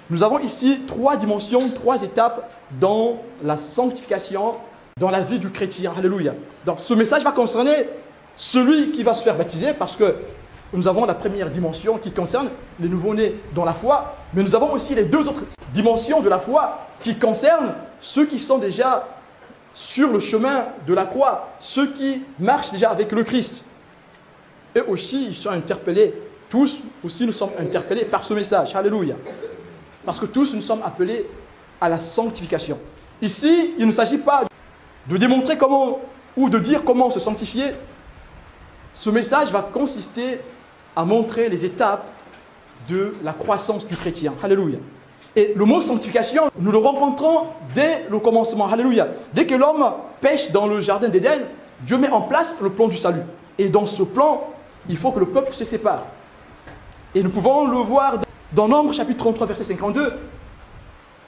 Nous avons ici trois dimensions, trois étapes dans la sanctification, dans la vie du chrétien. Alléluia. Donc ce message va concerner celui qui va se faire baptiser parce que nous avons la première dimension qui concerne les nouveau-nés dans la foi, mais nous avons aussi les deux autres dimensions de la foi qui concernent ceux qui sont déjà sur le chemin de la croix, ceux qui marchent déjà avec le Christ. Et aussi, ils sont interpellés, tous aussi nous sommes interpellés par ce message. Alléluia. Parce que tous nous sommes appelés à la sanctification. Ici, il ne s'agit pas de démontrer comment ou de dire comment se sanctifier. Ce message va consister à montrer les étapes de la croissance du chrétien. Alléluia. Et le mot sanctification, nous le rencontrons dès le commencement. Alléluia. Dès que l'homme pêche dans le jardin d'Éden, Dieu met en place le plan du salut. Et dans ce plan, il faut que le peuple se sépare. Et nous pouvons le voir dans Nombre chapitre 33, verset 52.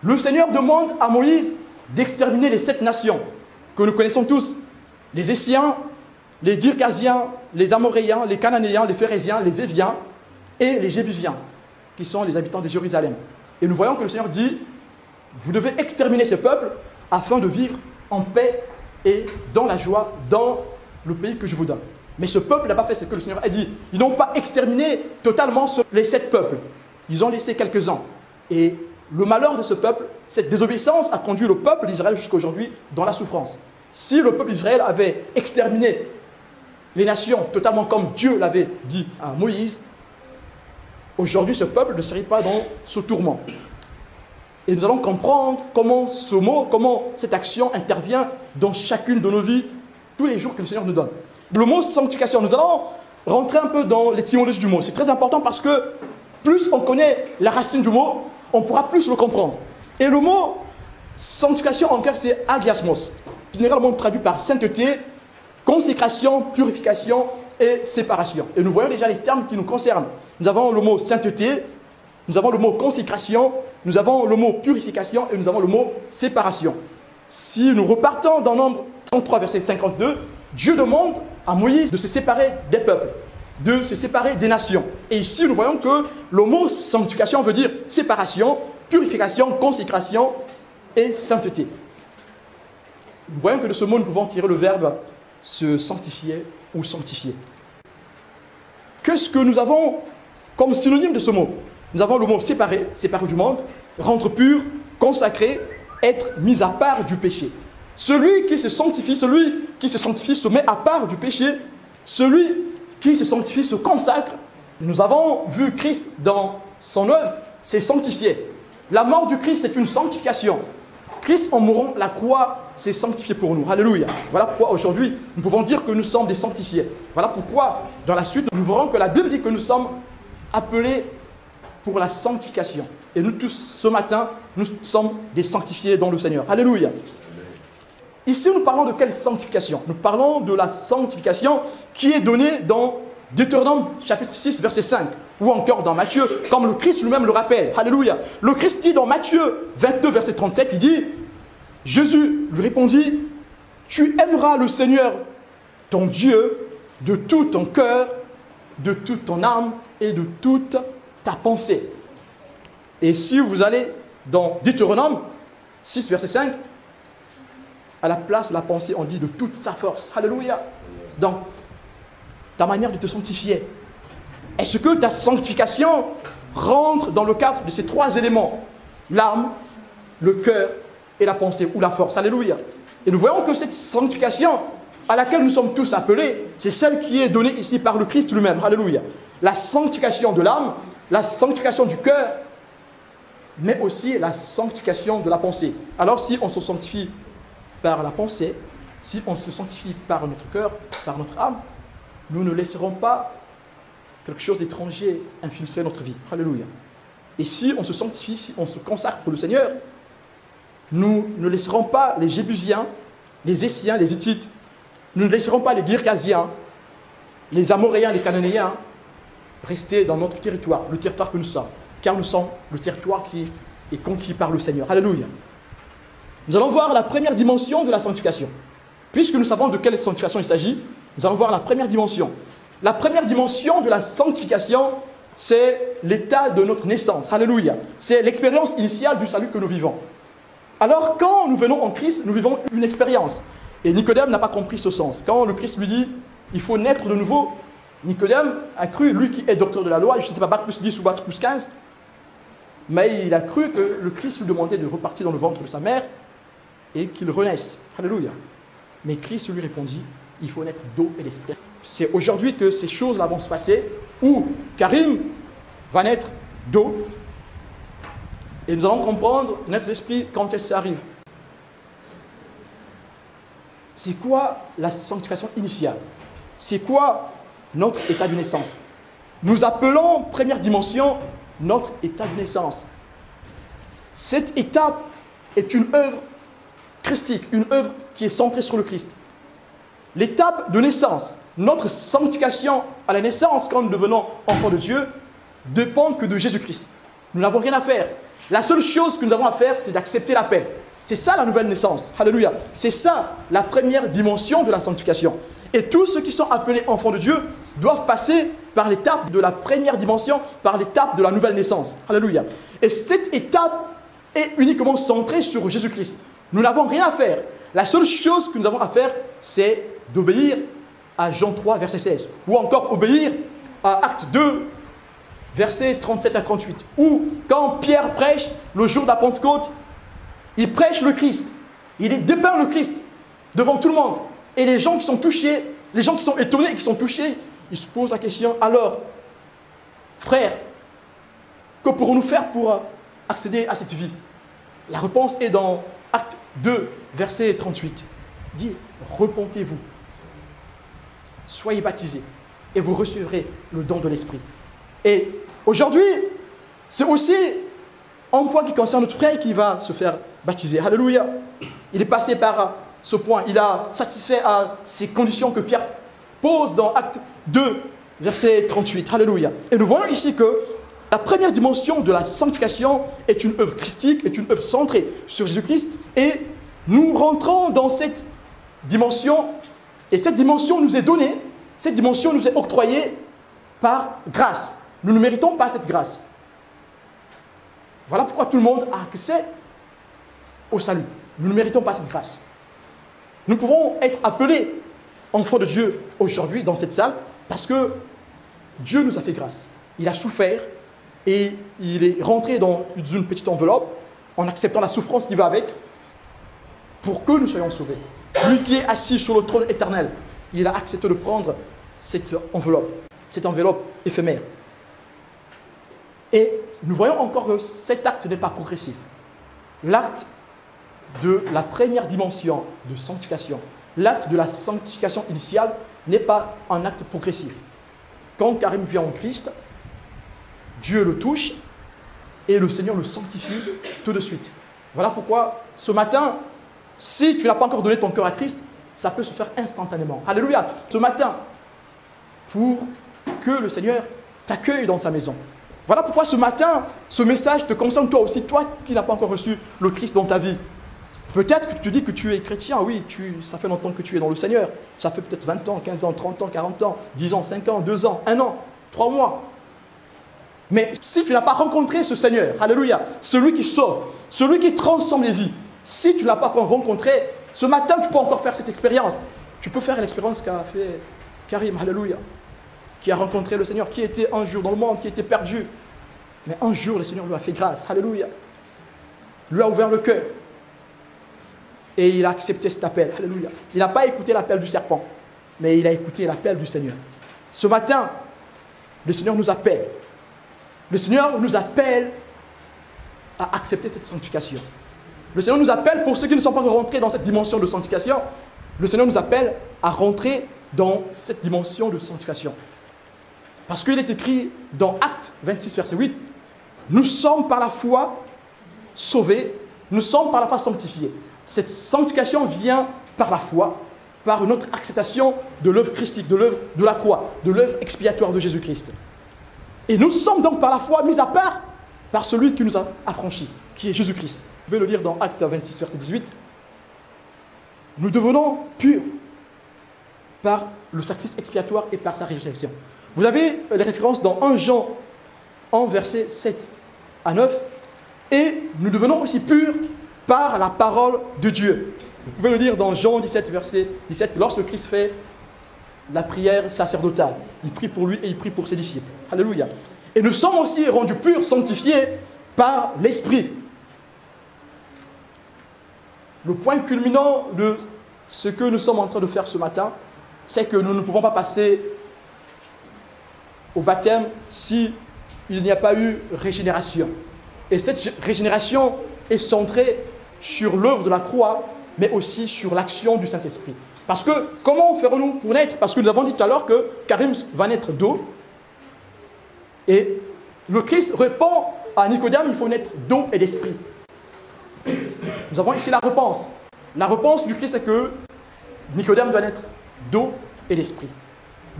Le Seigneur demande à Moïse d'exterminer les 7 nations que nous connaissons tous. Les Essiens, les Girgasiens, les Amoréens, les Cananéens, les Phérésiens, les Éviens et les Jébusiens, qui sont les habitants de Jérusalem. Et nous voyons que le Seigneur dit, vous devez exterminer ce peuple afin de vivre en paix et dans la joie dans le pays que je vous donne. Mais ce peuple n'a pas fait ce que le Seigneur a dit. Ils n'ont pas exterminé totalement les 7 peuples. Ils ont laissé quelques-uns. Et le malheur de ce peuple, cette désobéissance a conduit le peuple d'Israël jusqu'à aujourd'hui dans la souffrance. Si le peuple d'Israël avait exterminé les nations totalement comme Dieu l'avait dit à Moïse, aujourd'hui ce peuple ne serait pas dans ce tourment. Et nous allons comprendre comment ce mot, comment cette action intervient dans chacune de nos vies, tous les jours que le Seigneur nous donne. Le mot sanctification, nous allons rentrer un peu dans l'étymologie du mot. C'est très important parce que plus on connaît la racine du mot, on pourra plus le comprendre. Et le mot sanctification en grec, c'est agiasmos, généralement traduit par sainteté, consécration, purification et séparation. Et nous voyons déjà les termes qui nous concernent. Nous avons le mot sainteté, nous avons le mot consécration, nous avons le mot purification et nous avons le mot séparation. Si nous repartons dans Nombre 33, verset 52, Dieu demande à Moïse de se séparer des peuples, de se séparer des nations. Et ici, nous voyons que le mot sanctification veut dire séparation, purification, consécration et sainteté. Nous voyons que de ce mot, nous pouvons tirer le verbe se sanctifier ou sanctifier. Qu'est-ce que nous avons comme synonyme de ce mot? Nous avons le mot séparer, séparer du monde, rendre pur, consacrer, être mis à part du péché. Celui qui se sanctifie se met à part du péché. Celui qui se sanctifie se consacre. Nous avons vu Christ dans son œuvre, c'est sanctifié. La mort du Christ, c'est une sanctification. Christ, en mourant la croix, s'est sanctifié pour nous. Alléluia. Voilà pourquoi aujourd'hui, nous pouvons dire que nous sommes des sanctifiés. Voilà pourquoi, dans la suite, nous verrons que la Bible dit que nous sommes appelés pour la sanctification. Et nous tous, ce matin, nous sommes des sanctifiés dans le Seigneur. Alléluia. Ici, nous parlons de quelle sanctification? Nous parlons de la sanctification qui est donnée dans Deutéronome chapitre 6, verset 5, ou encore dans Matthieu, comme le Christ lui-même le rappelle. Alléluia. Le Christ dit dans Matthieu 22, verset 37, il dit, Jésus lui répondit, tu aimeras le Seigneur, ton Dieu, de tout ton cœur, de toute ton âme et de toute ta pensée. Et si vous allez dans Deutéronome 6, verset 5, à la place de la pensée, on dit de toute sa force. Alléluia. Donc, ta manière de te sanctifier. Est-ce que ta sanctification rentre dans le cadre de ces 3 éléments? L'âme, le cœur et la pensée ou la force. Alléluia. Et nous voyons que cette sanctification à laquelle nous sommes tous appelés, c'est celle qui est donnée ici par le Christ lui-même. Alléluia. La sanctification de l'âme, la sanctification du cœur, mais aussi la sanctification de la pensée. Alors si on se sanctifie par la pensée, si on se sanctifie par notre cœur, par notre âme, nous ne laisserons pas quelque chose d'étranger infiltrer notre vie. Alléluia. Et si on se sanctifie, si on se consacre pour le Seigneur, nous ne laisserons pas les Jébusiens, les Essiens, les Hittites, nous ne laisserons pas les Girgasiens, les Amoréens, les Cananéens rester dans notre territoire, le territoire que nous sommes, car nous sommes le territoire qui est conquis par le Seigneur. Alléluia. Nous allons voir la première dimension de la sanctification. Puisque nous savons de quelle sanctification il s'agit, nous allons voir la première dimension. La première dimension de la sanctification c'est l'état de notre naissance. Alléluia. C'est l'expérience initiale du salut que nous vivons. Alors, quand nous venons en Christ, nous vivons une expérience. Et Nicodème n'a pas compris ce sens. Quand le Christ lui dit, il faut naître de nouveau, Nicodème a cru, lui qui est docteur de la loi, je ne sais pas, bac plus 10 ou bac plus 15, mais il a cru que le Christ lui demandait de repartir dans le ventre de sa mère et qu'il renaisse. Alléluia. Mais Christ lui répondit, il faut naître d'eau et d'esprit. C'est aujourd'hui que ces choses-là vont se passer, où Karim va naître d'eau, et nous allons comprendre, naître d'esprit, quand elle arrive. C'est quoi la sanctification initiale? C'est quoi notre état de naissance? Nous appelons première dimension notre état de naissance. Cette étape est une œuvre christique, une œuvre qui est centrée sur le Christ. L'étape de naissance, notre sanctification à la naissance, quand nous devenons enfants de Dieu, dépend que de Jésus-Christ. Nous n'avons rien à faire. La seule chose que nous avons à faire, c'est d'accepter l'appel. C'est ça la nouvelle naissance. Alléluia. C'est ça la première dimension de la sanctification. Et tous ceux qui sont appelés enfants de Dieu doivent passer par l'étape de la première dimension, par l'étape de la nouvelle naissance. Alléluia. Et cette étape est uniquement centrée sur Jésus-Christ. Nous n'avons rien à faire. La seule chose que nous avons à faire, c'est d'obéir à Jean 3, verset 16. Ou encore obéir à Acte 2, versets 37 à 38. Ou quand Pierre prêche le jour de la Pentecôte, il prêche le Christ. Il dépeint le Christ devant tout le monde. Et les gens qui sont touchés, les gens qui sont étonnés et qui sont touchés, ils se posent la question, alors, frères, que pourrons-nous faire pour accéder à cette vie? La réponse est dans Acte 2, verset 38. Il dit, repentez-vous, soyez baptisés, et vous recevrez le don de l'Esprit. Et aujourd'hui, c'est aussi un point qui concerne notre frère qui va se faire baptiser. Alléluia. Il est passé par ce point. Il a satisfait à ces conditions que Pierre pose dans Acte 2, verset 38. Alléluia. Et nous voyons ici que la première dimension de la sanctification est une œuvre christique, est une œuvre centrée sur Jésus-Christ. Et nous rentrons dans cette dimension. Et cette dimension nous est donnée, cette dimension nous est octroyée par grâce. Nous ne méritons pas cette grâce. Voilà pourquoi tout le monde a accès au salut. Nous ne méritons pas cette grâce. Nous pouvons être appelés enfants de Dieu aujourd'hui dans cette salle parce que Dieu nous a fait grâce. Il a souffert et il est rentré dans une petite enveloppe en acceptant la souffrance qui va avec pour que nous soyons sauvés. Lui qui est assis sur le trône éternel, il a accepté de prendre cette enveloppe éphémère. Et nous voyons encore que cet acte n'est pas progressif. L'acte de la première dimension de sanctification, l'acte de la sanctification initiale n'est pas un acte progressif. Quand Karim vient en Christ, Dieu le touche et le Seigneur le sanctifie tout de suite. Voilà pourquoi ce matin, si tu n'as pas encore donné ton cœur à Christ, ça peut se faire instantanément. Alléluia. Ce matin, pour que le Seigneur t'accueille dans sa maison. Voilà pourquoi ce matin, ce message te concerne toi aussi, toi qui n'as pas encore reçu le Christ dans ta vie. Peut-être que tu te dis que tu es chrétien, oui, ça fait longtemps que tu es dans le Seigneur. Ça fait peut-être 20 ans, 15 ans, 30 ans, 40 ans, 10 ans, 5 ans, 2 ans, 1 an, 3 mois. Mais si tu n'as pas rencontré ce Seigneur, alléluia, celui qui sauve, celui qui transforme les vies, si tu ne l'as pas encore rencontré, ce matin, tu peux encore faire cette expérience. Tu peux faire l'expérience qu'a fait Karim, alléluia, qui a rencontré le Seigneur, qui était un jour dans le monde, qui était perdu. Mais un jour, le Seigneur lui a fait grâce, alléluia. Lui a ouvert le cœur. Et il a accepté cet appel, alléluia. Il n'a pas écouté l'appel du serpent, mais il a écouté l'appel du Seigneur. Ce matin, le Seigneur nous appelle. Le Seigneur nous appelle à accepter cette sanctification. Le Seigneur nous appelle, pour ceux qui ne sont pas rentrés dans cette dimension de sanctification, le Seigneur nous appelle à rentrer dans cette dimension de sanctification. Parce qu'il est écrit dans Acte 26, verset 8, « Nous sommes par la foi sauvés, nous sommes par la foi sanctifiés. » Cette sanctification vient par la foi, par notre acceptation de l'œuvre christique, de l'œuvre de la croix, de l'œuvre expiatoire de Jésus-Christ. Et nous sommes donc par la foi mis à part par celui qui nous a affranchis, qui est Jésus-Christ. Vous pouvez le lire dans Acte 26, verset 18. Nous devenons purs par le sacrifice expiatoire et par sa résurrection. Vous avez les références dans 1 Jean en versets 7 à 9. Et nous devenons aussi purs par la parole de Dieu. Vous pouvez le lire dans Jean 17, verset 17, lorsque Christ fait la prière sacerdotale. Il prie pour lui et il prie pour ses disciples. Alléluia. Et nous sommes aussi rendus purs, sanctifiés par l'Esprit. Le point culminant de ce que nous sommes en train de faire ce matin, c'est que nous ne pouvons pas passer au baptême si il n'y a pas eu régénération. Et cette régénération est centrée sur l'œuvre de la croix, mais aussi sur l'action du Saint-Esprit. Parce que, comment ferons-nous pour naître? Parce que nous avons dit tout à l'heure que Karim va naître d'eau. Et le Christ répond à Nicodème, il faut naître d'eau et d'esprit. Nous avons ici la réponse. La réponse du Christ, c'est que Nicodème doit naître d'eau et d'esprit.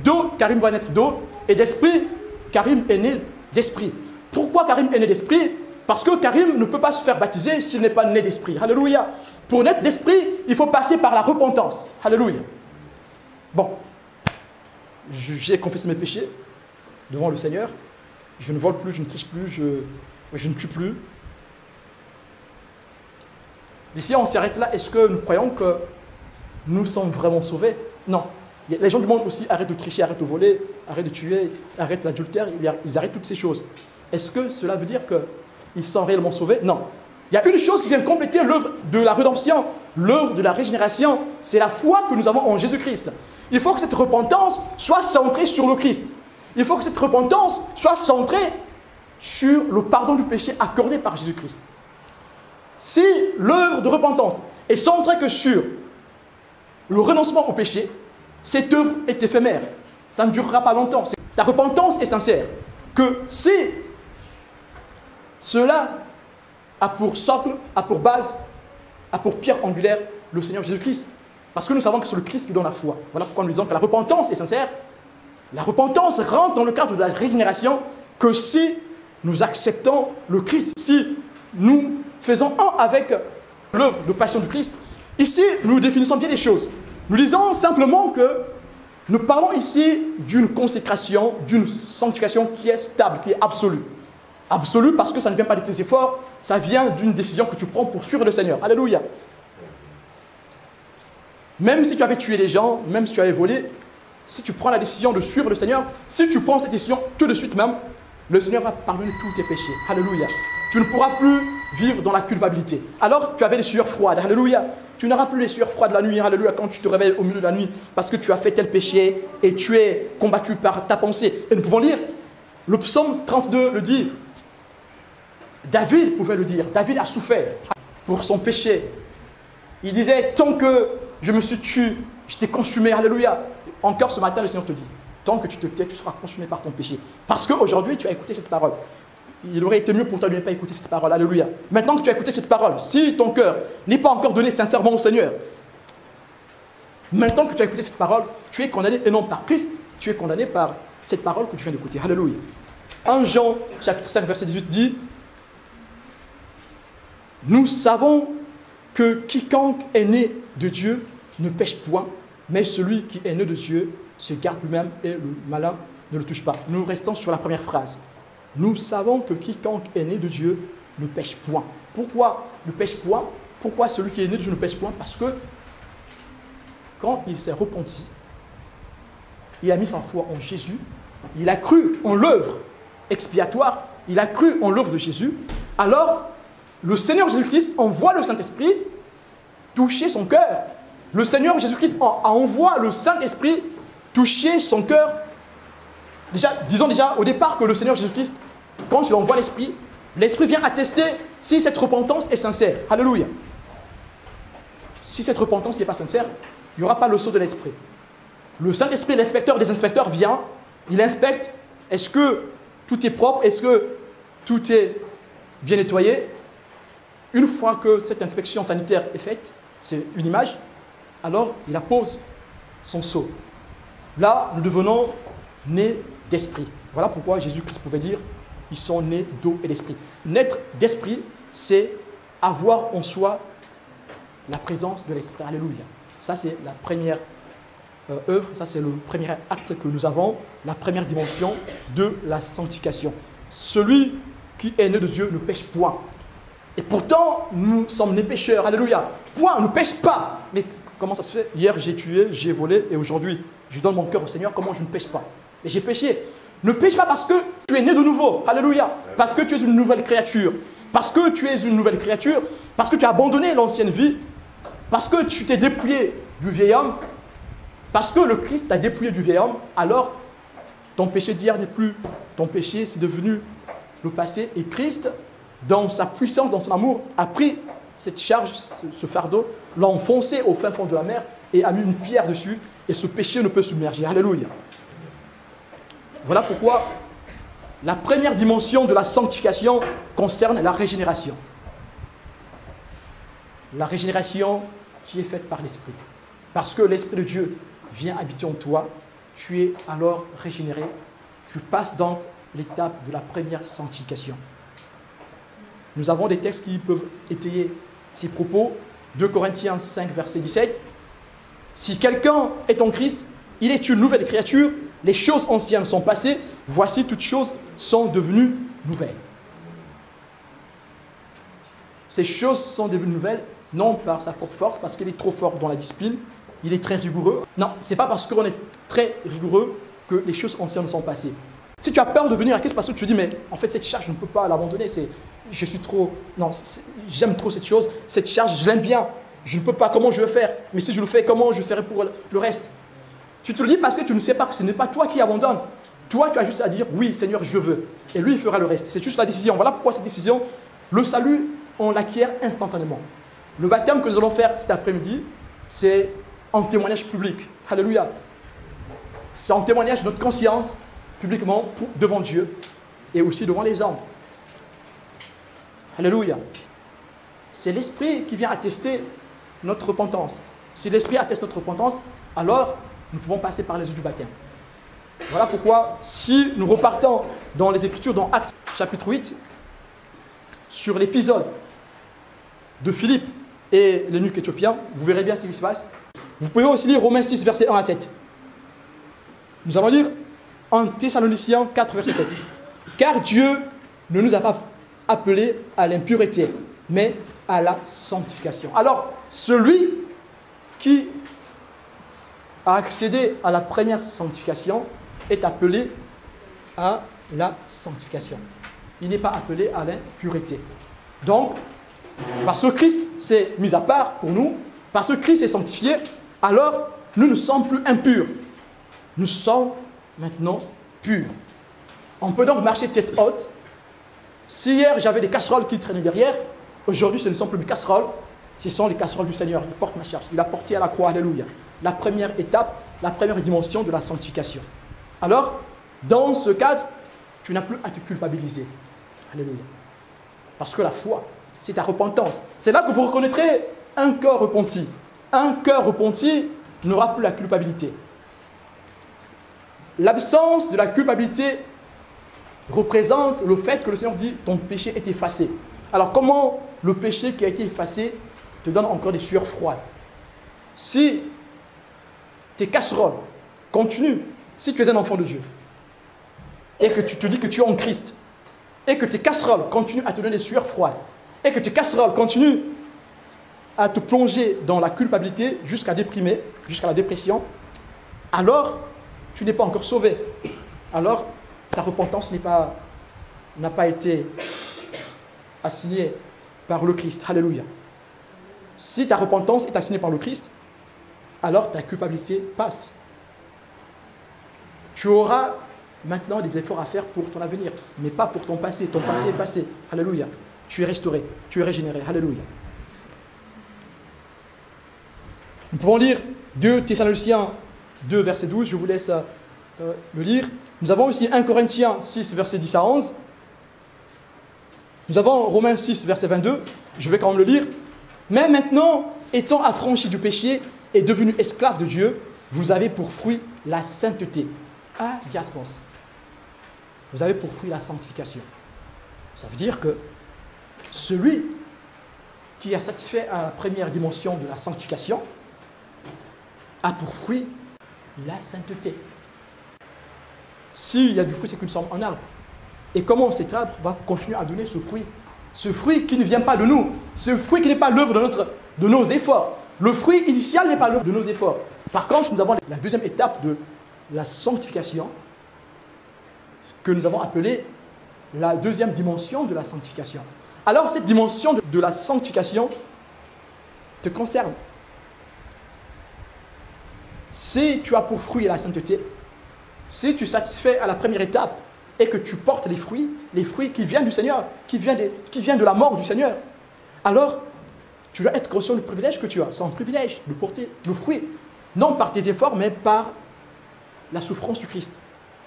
D'eau, Karim va naître d'eau, et d'esprit, Karim est né d'esprit. Pourquoi Karim est né d'esprit? Parce que Karim ne peut pas se faire baptiser s'il n'est pas né d'esprit. Alléluia. Pour naître d'esprit, il faut passer par la repentance. Alléluia. Bon, j'ai confessé mes péchés devant le Seigneur. Je ne vole plus, je ne triche plus, je ne tue plus. Ici, on s'arrête là. Est-ce que nous croyons que nous sommes vraiment sauvés? Non. Les gens du monde aussi arrêtent de tricher, arrêtent de voler, arrêtent de tuer, arrêtent l'adultère, ils arrêtent toutes ces choses. Est-ce que cela veut dire qu'ils sont réellement sauvés? Non. Il y a une chose qui vient compléter l'œuvre de la rédemption, l'œuvre de la régénération, c'est la foi que nous avons en Jésus-Christ. Il faut que cette repentance soit centrée sur le Christ. Il faut que cette repentance soit centrée sur le pardon du péché accordé par Jésus-Christ. Si l'œuvre de repentance est centrée que sur le renoncement au péché, cette œuvre est éphémère. Ça ne durera pas longtemps. Ta repentance est sincère. Que si cela a pour socle, a pour base, a pour pierre angulaire le Seigneur Jésus-Christ. Parce que nous savons que c'est le Christ qui donne la foi. Voilà pourquoi nous disons que la repentance est sincère. La repentance rentre dans le cadre de la régénération que si nous acceptons le Christ, si nous faisons un avec l'œuvre de passion du Christ. Ici, nous définissons bien les choses. Nous disons simplement que nous parlons ici d'une consécration, d'une sanctification qui est stable, qui est absolue. Absolue parce que ça ne vient pas de tes efforts, ça vient d'une décision que tu prends pour suivre le Seigneur. Alléluia. Même si tu avais tué les gens, même si tu avais volé, si tu prends la décision de suivre le Seigneur, si tu prends cette décision tout de suite même, le Seigneur va pardonner tous tes péchés. Alléluia. Tu ne pourras plus vivre dans la culpabilité. Alors tu avais des sueurs froides. Alléluia. Tu n'auras plus les sueurs froides la nuit. Alléluia. Quand tu te réveilles au milieu de la nuit parce que tu as fait tel péché et tu es combattu par ta pensée. Et nous pouvons lire, le psaume 32 le dit. David pouvait le dire. David a souffert pour son péché. Il disait, tant que je me suis tué, je t'ai consumé. Alléluia. Encore ce matin, le Seigneur te dit, tant que tu te tais, tu seras consumé par ton péché. Parce qu'aujourd'hui, tu as écouté cette parole. Il aurait été mieux pour toi de ne pas écouter cette parole. Alléluia. Maintenant que tu as écouté cette parole, si ton cœur n'est pas encore donné sincèrement au Seigneur, maintenant que tu as écouté cette parole, tu es condamné, et non par Christ, tu es condamné par cette parole que tu viens d'écouter. Alléluia. 1 Jean, chapitre 5, verset 18 dit, « Nous savons que quiconque est né de Dieu ne pêche point, mais celui qui est né de Dieu se garde lui-même et le malin ne le touche pas. » Nous restons sur la première phrase. Nous savons que quiconque est né de Dieu ne pêche point. Pourquoi ne pêche point? Pourquoi celui qui est né de Dieu ne pêche point? Parce que quand il s'est repenti, il a mis sa foi en Jésus, il a cru en l'œuvre expiatoire, il a cru en l'œuvre de Jésus, alors le Seigneur Jésus-Christ envoie le Saint-Esprit toucher son cœur. Le Seigneur Jésus-Christ envoie le Saint-Esprit toucher son cœur. Disons déjà au départ que le Seigneur Jésus-Christ, quand il envoie l'Esprit, l'Esprit vient attester si cette repentance est sincère. Alléluia. Si cette repentance n'est pas sincère, il n'y aura pas le sceau de l'Esprit. Le Saint-Esprit, l'inspecteur des inspecteurs vient, il inspecte, est-ce que tout est propre, est-ce que tout est bien nettoyé? Une fois que cette inspection sanitaire est faite, c'est une image, alors il appose son sceau. Là, nous devenons nés d'esprit. Voilà pourquoi Jésus-Christ pouvait dire, ils sont nés d'eau et d'esprit. Naître d'esprit, c'est avoir en soi la présence de l'esprit. Alléluia. Ça, c'est la première œuvre, ça, c'est le premier acte que nous avons, la première dimension de la sanctification. celui qui est né de Dieu ne pêche point. Et pourtant, nous sommes des pécheurs. Alléluia. Point, on ne pêche pas. Mais comment ça se fait? Hier, j'ai tué, j'ai volé, et aujourd'hui, je donne mon cœur au Seigneur. Comment je ne pêche pas? Mais j'ai péché. Ne pêche pas parce que tu es né de nouveau. Alléluia. Parce que tu es une nouvelle créature. Parce que tu es une nouvelle créature. Parce que tu as abandonné l'ancienne vie. Parce que tu t'es dépouillé du vieil homme. Parce que le Christ t'a dépouillé du vieil homme. Alors, ton péché d'hier n'est plus ton péché, c'est devenu le passé. Et Christ, dans sa puissance, dans son amour, a pris cette charge, ce fardeau, l'a enfoncé au fin fond de la mer et a mis une pierre dessus. Et ce péché ne peut submerger. Alléluia. Voilà pourquoi la première dimension de la sanctification concerne la régénération. La régénération qui est faite par l'Esprit. Parce que l'Esprit de Dieu vient habiter en toi, tu es alors régénéré. Tu passes donc l'étape de la première sanctification. Nous avons des textes qui peuvent étayer ces propos. 2 Corinthiens 5, verset 17. Si quelqu'un est en Christ, il est une nouvelle créature. Les choses anciennes sont passées. Voici, toutes choses sont devenues nouvelles. Ces choses sont devenues nouvelles, non par sa propre force, parce qu'il est trop fort dans la discipline. Il est très rigoureux. Non, ce n'est pas parce qu'on est très rigoureux que les choses anciennes sont passées. Si tu as peur de venir à Christ parce que tu te dis, mais en fait, cette charge, je ne peux pas l'abandonner. Je suis trop... Non, j'aime trop cette chose. Cette charge, je l'aime bien. Je ne peux pas. Comment je vais faire? Mais si je le fais, comment je ferai pour le reste? Tu te le dis parce que tu ne sais pas que ce n'est pas toi qui abandonne. Toi, tu as juste à dire, oui, Seigneur, je veux. Et lui, il fera le reste. C'est juste la décision. Voilà pourquoi cette décision, le salut, on l'acquiert instantanément. Le baptême que nous allons faire cet après-midi, c'est en témoignage public. Alléluia. C'est en témoignage de notre conscience, publiquement, devant Dieu et aussi devant les hommes. Alléluia. C'est l'Esprit qui vient attester notre repentance. Si l'Esprit atteste notre repentance, alors nous pouvons passer par les eaux du baptême. Voilà pourquoi, si nous repartons dans les Écritures, dans Actes chapitre 8, sur l'épisode de Philippe et l'eunuque éthiopien, vous verrez bien ce qui se passe. Vous pouvez aussi lire Romains 6, versets 1 à 7. Nous allons lire en Thessaloniciens 4, verset 7. Car Dieu ne nous a pas appelés à l'impureté, mais à la sanctification. Alors, celui qui a accédé à la première sanctification est appelé à la sanctification. Il n'est pas appelé à l'impureté. Donc, parce que Christ s'est mis à part pour nous, parce que Christ est sanctifié, alors nous ne sommes plus impurs. Nous sommes maintenant purs. On peut donc marcher tête haute. Si hier j'avais des casseroles qui traînaient derrière, aujourd'hui ce ne sont plus mes casseroles, ce sont les casseroles du Seigneur. Il porte ma charge. Il a porté à la croix. Alléluia. La première étape, la première dimension de la sanctification. Alors, dans ce cadre, tu n'as plus à te culpabiliser. Alléluia. Parce que la foi, c'est ta repentance. C'est là que vous reconnaîtrez un cœur repenti. Un cœur repenti n'aura plus la culpabilité. L'absence de la culpabilité représente le fait que le Seigneur dit ton péché est effacé. Alors comment le péché qui a été effacé te donne encore des sueurs froides? Si tes casseroles continuent, si tu es un enfant de Dieu et que tu te dis que tu es en Christ et que tes casseroles continuent à te donner des sueurs froides et que tes casseroles continuent à te plonger dans la culpabilité jusqu'à déprimer, jusqu'à la dépression, alors tu n'es pas encore sauvé. Alors ta repentance n'a pas été assignée par le Christ. Alléluia. Si ta repentance est assignée par le Christ, alors ta culpabilité passe. Tu auras maintenant des efforts à faire pour ton avenir, mais pas pour ton passé. Ton passé est passé. Alléluia. Tu es restauré, tu es régénéré. Alléluia. Nous pouvons lire 2 Thessaloniciens 2, verset 12. Je vous laisse le lire. Nous avons aussi 1 Corinthiens 6, verset 10 à 11. Nous avons Romains 6, verset 22. Je vais quand même le lire. Mais maintenant, étant affranchis du péché et devenus esclaves de Dieu, vous avez pour fruit la sainteté. Agiasmos. Vous avez pour fruit la sanctification. Ça veut dire que celui qui a satisfait à la première dimension de la sanctification a pour fruit la sainteté. S'il y a du fruit, c'est qu'une sommes en arbre. Et comment cet arbre va continuer à donner ce fruit? Ce fruit qui ne vient pas de nous, ce fruit qui n'est pas l'œuvre de nos efforts. Le fruit initial n'est pas l'œuvre de nos efforts. Par contre, nous avons la deuxième étape de la sanctification, que nous avons appelée la deuxième dimension de la sanctification. Alors, cette dimension de la sanctification te concerne. Si tu as pour fruit la sainteté, si tu satisfais à la première étape et que tu portes les fruits qui viennent du Seigneur, qui viennent de la mort du Seigneur, alors tu dois être conscient du privilège que tu as. C'est un privilège de porter le fruit, non par tes efforts, mais par la souffrance du Christ.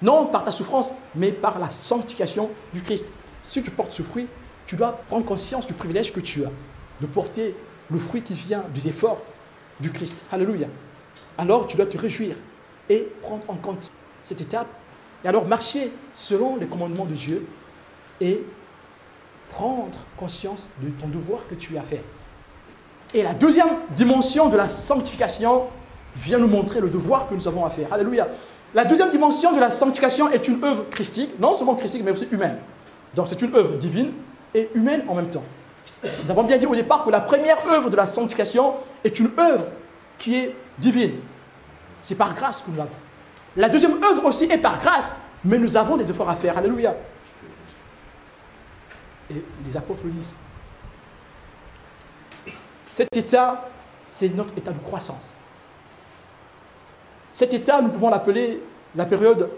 Non par ta souffrance, mais par la sanctification du Christ. Si tu portes ce fruit, tu dois prendre conscience du privilège que tu as, de porter le fruit qui vient des efforts du Christ. Alléluia. Alors tu dois te réjouir et prendre en compte cette étape. Et alors marcher selon les commandements de Dieu et prendre conscience de ton devoir que tu as à faire. Et la deuxième dimension de la sanctification vient nous montrer le devoir que nous avons à faire. Alléluia. La deuxième dimension de la sanctification est une œuvre christique, non seulement christique, mais aussi humaine. Donc c'est une œuvre divine et humaine en même temps. Nous avons bien dit au départ que la première œuvre de la sanctification est une œuvre qui est divine. C'est par grâce que nous l'avons. La deuxième œuvre aussi est par grâce, mais nous avons des efforts à faire. Alléluia. Et les apôtres le disent. Cet état, c'est notre état de croissance. Cet état, nous pouvons l'appeler la période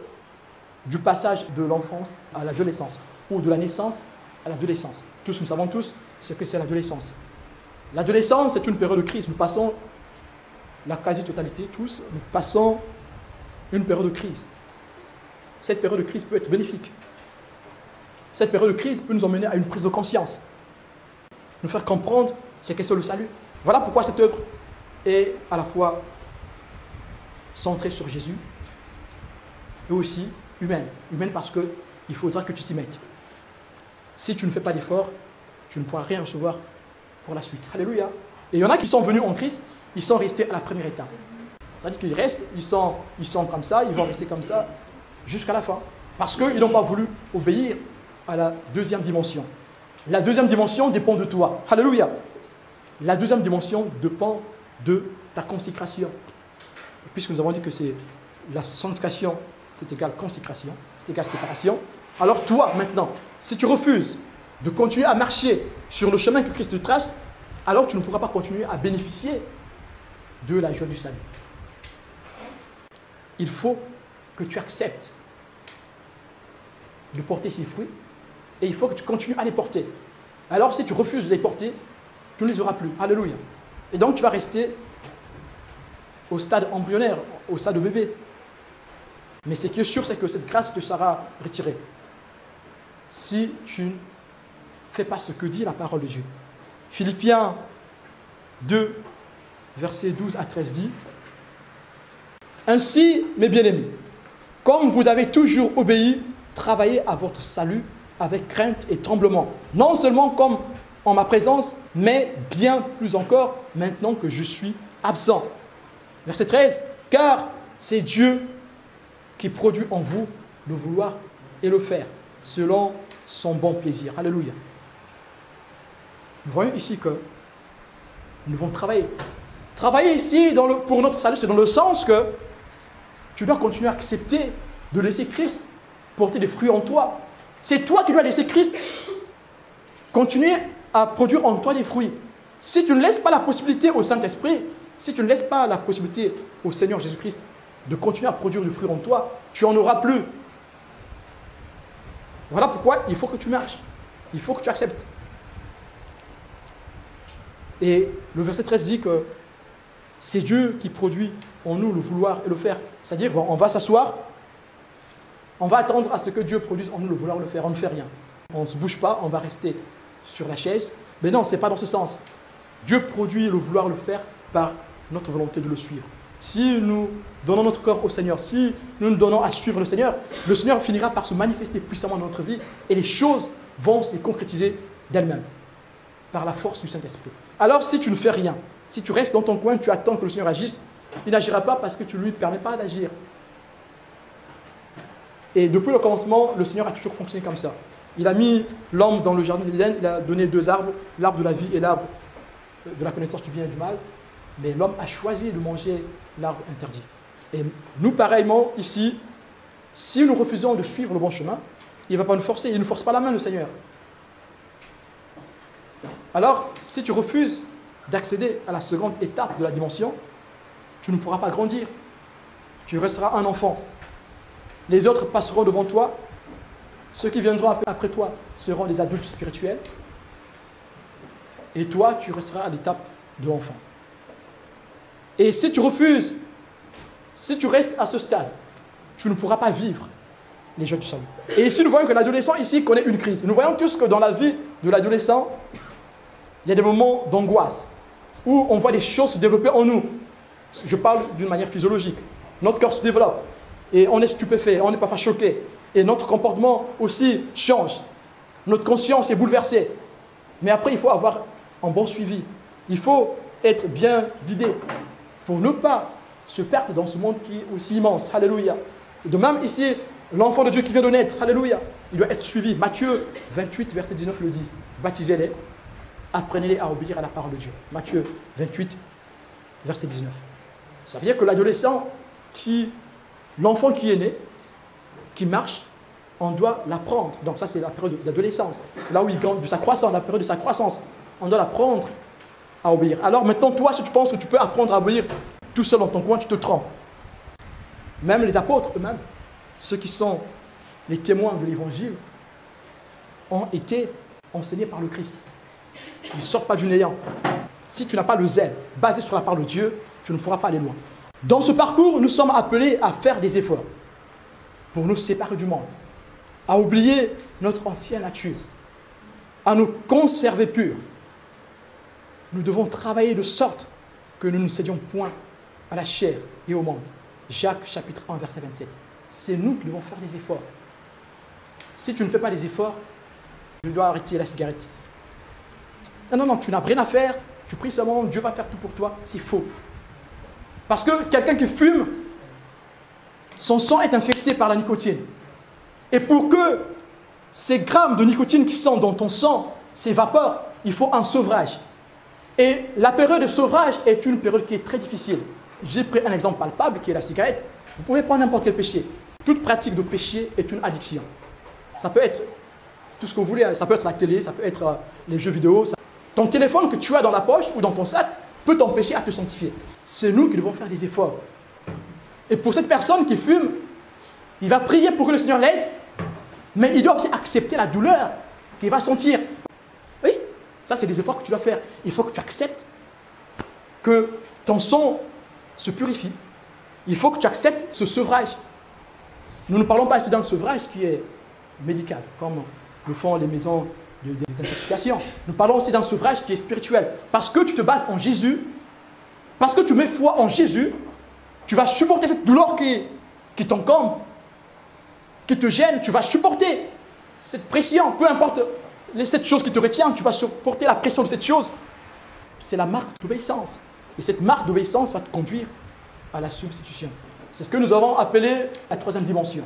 du passage de l'enfance à l'adolescence, ou de la naissance à l'adolescence. Tous, nous savons tous ce que c'est l'adolescence. L'adolescence, c'est une période de crise. Nous passons, la quasi-totalité, tous, nous passons une période de crise. Cette période de crise peut être bénéfique. Cette période de crise peut nous emmener à une prise de conscience, nous faire comprendre ce qu'est le salut. Voilà pourquoi cette œuvre est à la fois centrée sur Jésus et aussi humaine. Humaine parce qu'il faudra que tu t'y mettes. Si tu ne fais pas d'effort, tu ne pourras rien recevoir pour la suite. Alléluia. Et il y en a qui sont venus en Christ, ils sont restés à la première étape. C'est-à-dire qu'ils restent, ils sont comme ça, ils vont rester comme ça jusqu'à la fin. Parce qu'ils n'ont pas voulu obéir à la deuxième dimension. La deuxième dimension dépend de toi. Alléluia. La deuxième dimension dépend de ta consécration. Puisque nous avons dit que c'est la sanctification, c'est égal consécration, c'est égal séparation. Alors toi, maintenant, si tu refuses de continuer à marcher sur le chemin que Christ te trace, alors tu ne pourras pas continuer à bénéficier de la joie du salut. Il faut que tu acceptes de porter ces fruits et il faut que tu continues à les porter. Alors si tu refuses de les porter, tu ne les auras plus. Alléluia. Et donc tu vas rester au stade embryonnaire, au stade de bébé. Mais ce qui est sûr, c'est que cette grâce te sera retirée si tu ne fais pas ce que dit la parole de Dieu. Philippiens 2, versets 12 à 13 dit: Ainsi, mes bien-aimés, comme vous avez toujours obéi, travaillez à votre salut avec crainte et tremblement, non seulement comme en ma présence, mais bien plus encore maintenant que je suis absent. Verset 13, car c'est Dieu qui produit en vous le vouloir et le faire, selon son bon plaisir. Alléluia. Nous voyons ici que nous devons travailler. Travailler ici pour notre salut, c'est dans le sens que tu dois continuer à accepter de laisser Christ porter des fruits en toi. C'est toi qui dois laisser Christ continuer à produire en toi des fruits. Si tu ne laisses pas la possibilité au Saint-Esprit, si tu ne laisses pas la possibilité au Seigneur Jésus-Christ de continuer à produire du fruit en toi, tu n'en auras plus. Voilà pourquoi il faut que tu marches. Il faut que tu acceptes. Et le verset 13 dit que c'est Dieu qui produit en nous le vouloir et le faire. C'est-à-dire, bon, on va s'asseoir, on va attendre à ce que Dieu produise en nous le vouloir et le faire. On ne fait rien. On ne se bouge pas, on va rester sur la chaise. Mais non, ce n'est pas dans ce sens. Dieu produit le vouloir et le faire par notre volonté de le suivre. Si nous donnons notre corps au Seigneur, si nous nous donnons à suivre le Seigneur finira par se manifester puissamment dans notre vie et les choses vont se concrétiser d'elles-mêmes par la force du Saint-Esprit. Alors si tu ne fais rien, si tu restes dans ton coin, tu attends que le Seigneur agisse, il n'agira pas parce que tu ne lui permets pas d'agir. Et depuis le commencement, le Seigneur a toujours fonctionné comme ça. Il a mis l'homme dans le jardin d'Éden, il a donné deux arbres, l'arbre de la vie et l'arbre de la connaissance du bien et du mal. Mais l'homme a choisi de manger l'arbre interdit. Et nous, pareillement, ici, si nous refusons de suivre le bon chemin, il ne va pas nous forcer, il ne nous force pas la main, le Seigneur. Alors, si tu refuses d'accéder à la seconde étape de la dimension, tu ne pourras pas grandir. Tu resteras un enfant. Les autres passeront devant toi. Ceux qui viendront après toi seront des adultes spirituels. Et toi, tu resteras à l'étape de l'enfant. Et si tu refuses, si tu restes à ce stade, tu ne pourras pas vivre les joies du salut. Et ici, nous voyons que l'adolescent ici connaît une crise. Nous voyons tous que dans la vie de l'adolescent, il y a des moments d'angoisse où on voit des choses se développer en nous. Je parle d'une manière physiologique. Notre corps se développe et on est stupéfait, on est parfois choqué. Et notre comportement aussi change. Notre conscience est bouleversée. Mais après, il faut avoir un bon suivi. Il faut être bien guidé pour ne pas se perdre dans ce monde qui est aussi immense. Alléluia. Et de même ici, l'enfant de Dieu qui vient de naître, alléluia, il doit être suivi. Matthieu 28, verset 19 le dit. Baptisez-les, apprenez-les à obéir à la parole de Dieu. Matthieu 28, verset 19. Ça veut dire que l'adolescent, l'enfant qui est né, qui marche, on doit l'apprendre. Donc ça, c'est la période d'adolescence. Là où il gagne de sa croissance, la période de sa croissance. On doit l'apprendre à obéir. Alors maintenant, toi, si tu penses que tu peux apprendre à obéir tout seul dans ton coin, tu te trompes. Même les apôtres eux-mêmes, ceux qui sont les témoins de l'évangile, ont été enseignés par le Christ. Ils ne sortent pas du néant. Si tu n'as pas le zèle basé sur la parole de Dieu, tu ne pourras pas aller loin. Dans ce parcours, nous sommes appelés à faire des efforts pour nous séparer du monde, à oublier notre ancienne nature, à nous conserver purs. Nous devons travailler de sorte que nous ne cédions point à la chair et au monde. Jacques chapitre 1, verset 27. C'est nous qui devons faire des efforts. Si tu ne fais pas des efforts, tu dois arrêter la cigarette. Non, tu n'as rien à faire, tu pries seulement, Dieu va faire tout pour toi. C'est faux. Parce que quelqu'un qui fume, son sang est infecté par la nicotine. Et pour que ces grammes de nicotine qui sont dans ton sang s'évaporent, il faut un sevrage. Et la période de sevrage est une période qui est très difficile. J'ai pris un exemple palpable qui est la cigarette. Vous pouvez prendre n'importe quel péché. Toute pratique de péché est une addiction. Ça peut être tout ce que vous voulez. Ça peut être la télé, ça peut être les jeux vidéo. Ton téléphone que tu as dans la poche ou dans ton sac peut t'empêcher à te sanctifier. C'est nous qui devons faire des efforts. Et pour cette personne qui fume, il va prier pour que le Seigneur l'aide, mais il doit aussi accepter la douleur qu'il va sentir. Oui, ça c'est des efforts que tu dois faire. Il faut que tu acceptes que ton sang se purifie. Il faut que tu acceptes ce sevrage. Nous ne parlons pas ici d'un sevrage qui est médical, comme le font les maisons de désintoxication. Nous parlons aussi d'un sevrage qui est spirituel. Parce que tu te bases en Jésus, parce que tu mets foi en Jésus, tu vas supporter cette douleur qui t'encombre, qui te gêne. Tu vas supporter cette pression, peu importe cette chose qui te retient, tu vas supporter la pression de cette chose. C'est la marque d'obéissance. Et cette marque d'obéissance va te conduire à la substitution. C'est ce que nous avons appelé la troisième dimension.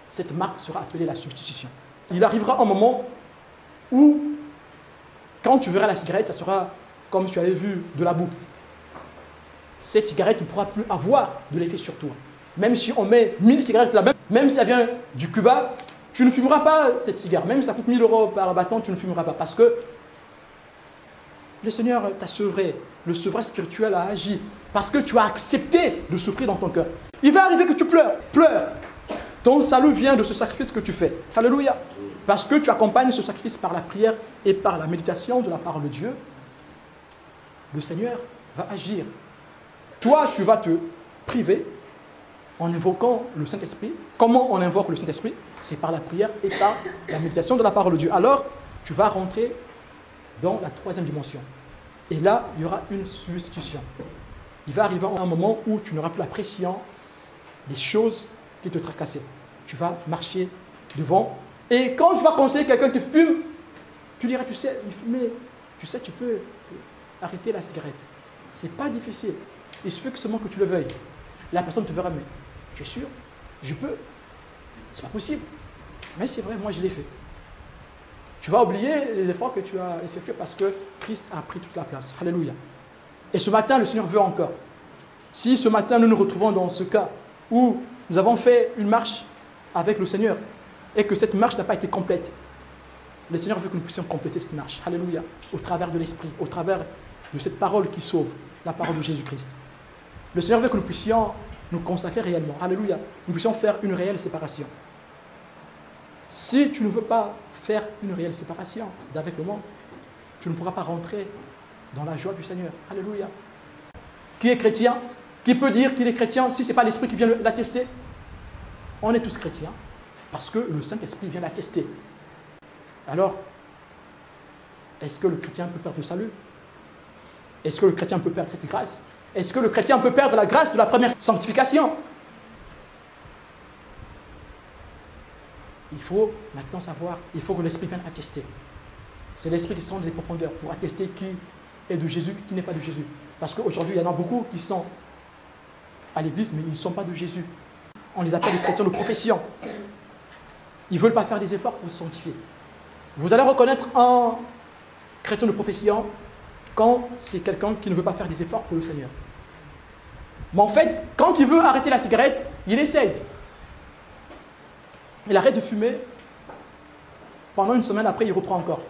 Cette marque sera appelée la substitution. Il arrivera un moment où, quand tu verras la cigarette, ça sera comme si tu avais vu de la boue. Cette cigarette ne pourra plus avoir de l'effet sur toi. Même si on met 1000 cigarettes là-bas, même si ça vient du Cuba, tu ne fumeras pas cette cigarette. Même si ça coûte 1000 € par bâton, tu ne fumeras pas. Parce que le Seigneur t'a sevré. Le sevrage spirituel a agi. Parce que tu as accepté de souffrir dans ton cœur. Il va arriver que tu pleures. Pleure. Ton salut vient de ce sacrifice que tu fais. Alléluia. Parce que tu accompagnes ce sacrifice par la prière et par la méditation de la parole de Dieu. Le Seigneur va agir. Toi, tu vas te priver en invoquant le Saint-Esprit. Comment on invoque le Saint-Esprit? C'est par la prière et par la méditation de la parole de Dieu. Alors, tu vas rentrer dans la troisième dimension. Et là, il y aura une substitution. Il va arriver un moment où tu n'auras plus la pression des choses qui te tracassaient. Tu vas marcher devant. Et quand tu vas conseiller quelqu'un qui fume, tu diras, tu sais, fumer, tu sais, tu peux arrêter la cigarette. Ce n'est pas difficile. Il suffit que seulement que tu le veuilles. La personne te verra, mais tu es sûr? Je peux. C'est pas possible. Mais c'est vrai, moi je l'ai fait. Tu vas oublier les efforts que tu as effectués parce que Christ a pris toute la place. Alléluia. Et ce matin, le Seigneur veut encore. Si ce matin, nous nous retrouvons dans ce cas où nous avons fait une marche avec le Seigneur et que cette marche n'a pas été complète, le Seigneur veut que nous puissions compléter cette marche. Alléluia. Au travers de l'Esprit, au travers de cette parole qui sauve, la parole de Jésus-Christ. Le Seigneur veut que nous puissions nous consacrer réellement. Alléluia. Nous puissions faire une réelle séparation. Si tu ne veux pas faire une réelle séparation d'avec le monde, tu ne pourras pas rentrer dans la joie du Seigneur. Alléluia. Qui est chrétien? Qui peut dire qu'il est chrétien si ce n'est pas l'Esprit qui vient l'attester? On est tous chrétiens parce que le Saint-Esprit vient l'attester. Alors, est-ce que le chrétien peut perdre le salut? Est-ce que le chrétien peut perdre cette grâce? Est-ce que le chrétien peut perdre la grâce de la première sanctification? Il faut maintenant savoir, il faut que l'Esprit vienne attester. C'est l'Esprit qui sonde les profondeurs pour attester qui est de Jésus, qui n'est pas de Jésus. Parce qu'aujourd'hui, il y en a beaucoup qui sont à l'église, mais ils ne sont pas de Jésus. On les appelle les chrétiens de profession. Ils ne veulent pas faire des efforts pour se sanctifier. Vous allez reconnaître un chrétien de profession quand c'est quelqu'un qui ne veut pas faire des efforts pour le Seigneur. Mais en fait, quand il veut arrêter la cigarette, il essaye. Il arrête de fumer. Pendant une semaine après, il reprend encore.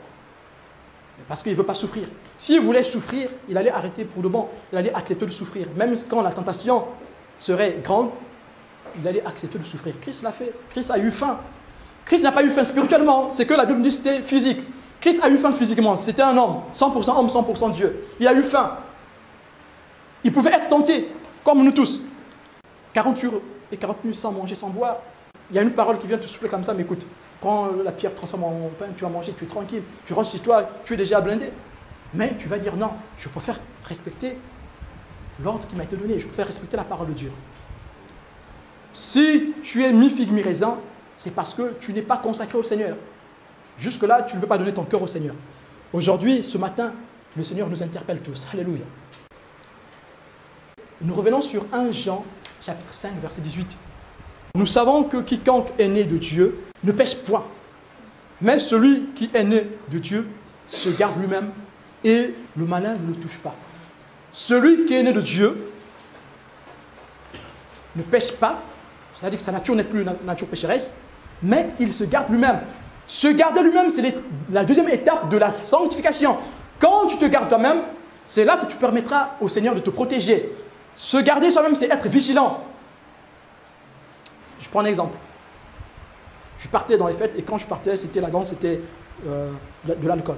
Parce qu'il ne veut pas souffrir. S'il voulait souffrir, il allait arrêter pour de bon. Il allait accepter de souffrir. Même quand la tentation serait grande, il allait accepter de souffrir. Christ l'a fait. Christ a eu faim. Christ n'a pas eu faim spirituellement. C'est que la Bible dit que c'était physique. Christ a eu faim physiquement. C'était un homme. 100% homme, 100% Dieu. Il a eu faim. Il pouvait être tenté, comme nous tous. 40 jours et 40 nuits sans manger, sans boire. Il y a une parole qui vient te souffler comme ça, mais écoute, prends la pierre, transforme en pain, tu vas manger, tu es tranquille, tu rentres chez toi, tu es déjà blindé. Mais tu vas dire non, je préfère respecter l'ordre qui m'a été donné, je préfère respecter la parole de Dieu. Si tu es mi-figue, mi-raisin, c'est parce que tu n'es pas consacré au Seigneur. Jusque-là, tu ne veux pas donner ton cœur au Seigneur. Aujourd'hui, ce matin, le Seigneur nous interpelle tous. Alléluia. Nous revenons sur 1 Jean, chapitre 5, verset 18. Nous savons que quiconque est né de Dieu ne pêche point. Mais celui qui est né de Dieu se garde lui-même et le malin ne le touche pas. Celui qui est né de Dieu ne pêche pas, c'est-à-dire que sa nature n'est plus une nature pécheresse, mais il se garde lui-même. Se garder lui-même, c'est la deuxième étape de la sanctification. Quand tu te gardes toi-même, c'est là que tu permettras au Seigneur de te protéger. Se garder soi-même, c'est être vigilant. Je prends un exemple. Je partais dans les fêtes et quand je partais, c'était la danse, c'était de l'alcool.